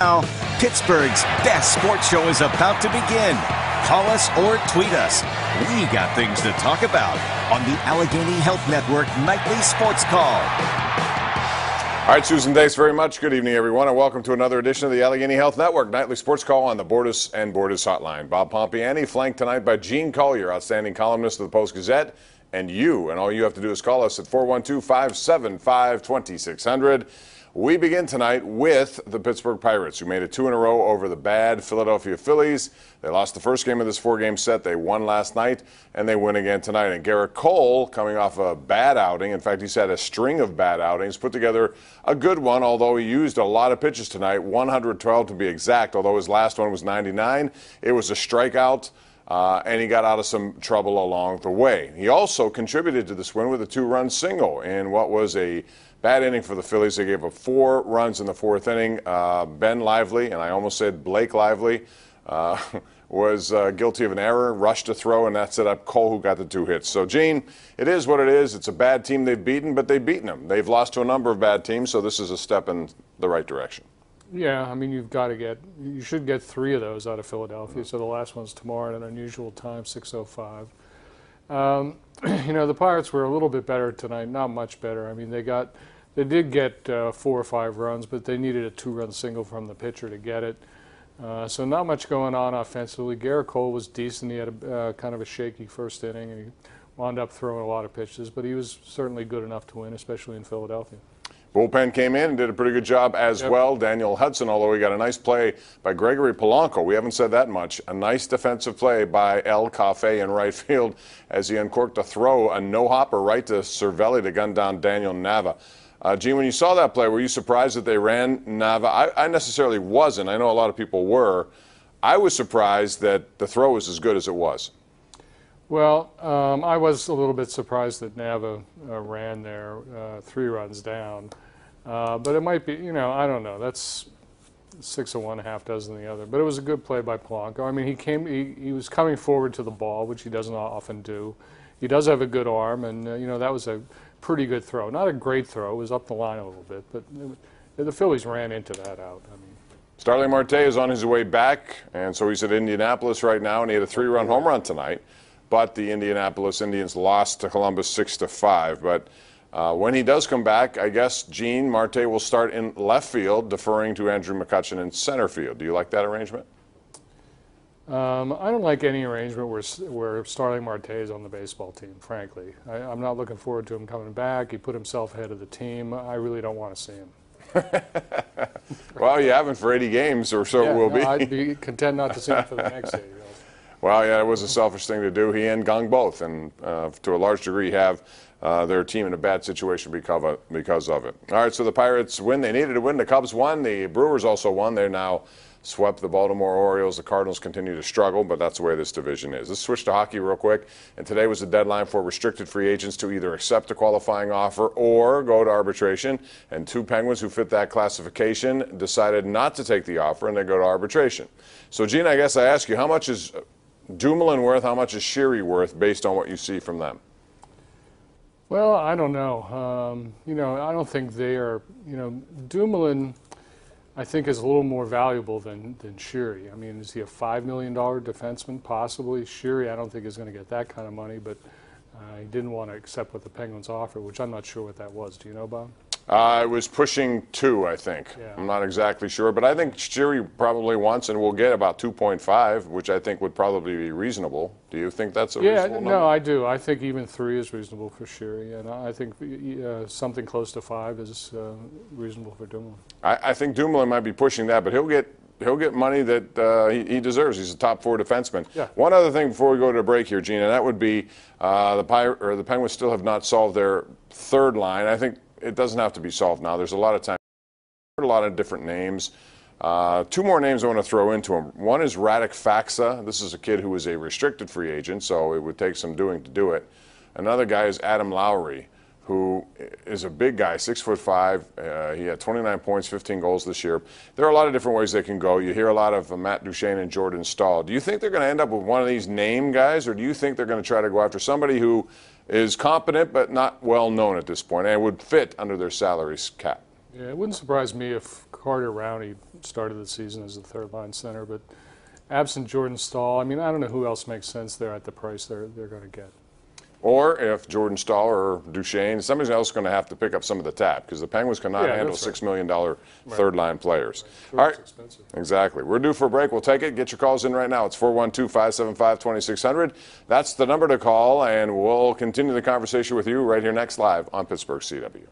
Now, Pittsburgh's best sports show is about to begin. Call us or tweet us. We got things to talk about on the Allegheny Health Network Nightly Sports Call. All right, Susan, thanks very much. Good evening, everyone, and welcome to another edition of the Allegheny Health Network Nightly Sports Call on the Bordas and Bordas Hotline. Bob Pompiani, flanked tonight by Gene Collier, outstanding columnist of the Post-Gazette, and all you have to do is call us at 412-575-2600. We begin tonight with the Pittsburgh Pirates, who made it 2 in a row over the bad Philadelphia Phillies. They lost the first game of this 4-game set. They won last night, and they win again tonight. And Garrett Cole, coming off a bad outing, in fact, he's had a string of bad outings, put together a good one, although he used a lot of pitches tonight, 112 to be exact, although his last one was 99. It was a strikeout. And he got out of some trouble along the way. He also contributed to this win with a 2-run single in what was a bad inning for the Phillies. They gave up 4 runs in the 4th inning. Ben Lively, and I almost said Blake Lively, was guilty of an error, rushed to throw, and that set up Cole, who got the 2 hits. So, Gene, it is what it is. It's a bad team they've beaten, but they've beaten them. They've lost to a number of bad teams, so this is a step in the right direction. Yeah, I mean, you should get 3 of those out of Philadelphia. So the last one's tomorrow at an unusual time, 6:05. The Pirates were a little bit better tonight, not much better. I mean, they did get 4 or 5 runs, but they needed a 2-run single from the pitcher to get it. So not much going on offensively. Garrett Cole was decent. He had a kind of a shaky first inning, and he wound up throwing a lot of pitches, but he was certainly good enough to win, especially in Philadelphia. Bullpen came in and did a pretty good job as well. Daniel Hudson, although he got a nice play by Gregory Polanco. We haven't said that much. A nice defensive play by El Cafe in right field as he uncorked a throw, a no-hopper right to Cervelli to gun down Daniel Nava. Gene, when you saw that play, were you surprised that they ran Nava? I necessarily wasn't. I know a lot of people were. I was surprised that the throw was as good as it was. Well, I was a little bit surprised that Nava ran there 3 runs down. But it might be, I don't know. That's 6 of one, half dozen of the other. But it was a good play by Polanco. I mean, he was coming forward to the ball, which he doesn't often do. He does have a good arm, and, that was a pretty good throw. Not a great throw. It was up the line a little bit. But the Phillies ran into that out. I mean, Starling Marte is on his way back, and so he's at Indianapolis right now, and he had a 3-run home run tonight. But the Indianapolis Indians lost to Columbus 6-5. But when he does come back, I guess Gene Marte will start in left field, deferring to Andrew McCutchen in center field. Do you like that arrangement? I don't like any arrangement where Starling Marte is on the baseball team, frankly. I'm not looking forward to him coming back. He put himself ahead of the team. I really don't want to see him. Well, you haven't for 80 games, or so it will be. I'd be content not to see him for the next 80. Well, yeah, it was a selfish thing to do. He and Gong both, and to a large degree have their team in a bad situation because of it. All right, so the Pirates win. They needed to win. The Cubs won. The Brewers also won. They're now swept the Baltimore Orioles. The Cardinals continue to struggle, but that's the way this division is. Let's switch to hockey real quick. And today was the deadline for restricted free agents to either accept a qualifying offer or go to arbitration. And 2 Penguins who fit that classification decided not to take the offer, and they go to arbitration. So, Gene, I guess I ask you, how much is Dumoulin worth? How much is Sheary worth based on what you see from them? Well, I don't know. I don't think they are. Dumoulin, I think, is a little more valuable than Sheary. I mean, is he a $5 million defenseman? Possibly. Sheary, I don't think is going to get that kind of money, but he didn't want to accept what the Penguins offered, which I'm not sure what that was. Do you know, Bob? It was pushing 2, I think. Yeah. I'm not exactly sure, but I think Sheary probably wants and will get about 2.5, which I think would probably be reasonable. Do you think that's a reasonable number? No, I do. I think even 3 is reasonable for Sheary, and I think something close to 5 is reasonable for Dumoulin. I think Dumoulin might be pushing that, but he'll get money that he deserves. He's a top 4 defenseman. Yeah. One other thing before we go to a break here, Gene, and that would be the Penguins still have not solved their 3rd line. I think it doesn't have to be solved now. There's a lot of time. I've heard a lot of different names. 2 more names I want to throw into them. One is Radek Faksa. This is a kid who was a restricted free agent, so it would take some doing to do it. Another guy is Adam Lowry, who is a big guy, 6'5". He had 29 points, 15 goals this year. There are a lot of different ways they can go. You hear a lot of Matt Duchene and Jordan Stahl. Do you think they're going to end up with one of these name guys, or do you think they're going to try to go after somebody who is competent but not well known at this point and would fit under their salary cap? Yeah, it wouldn't surprise me if Carter Rowney started the season as a third-line center, but absent Jordan Stahl, I mean, I don't know who else makes sense there at the price they're going to get. Or if Jordan Stahl or Duchesne, somebody else is going to have to pick up some of the tab because the Penguins cannot handle $6 million third-line players. Sure, all right, expensive. Exactly. We're due for a break. We'll take it. Get your calls in right now. It's 412-575-2600. That's the number to call, and we'll continue the conversation with you right here next live on Pittsburgh CW.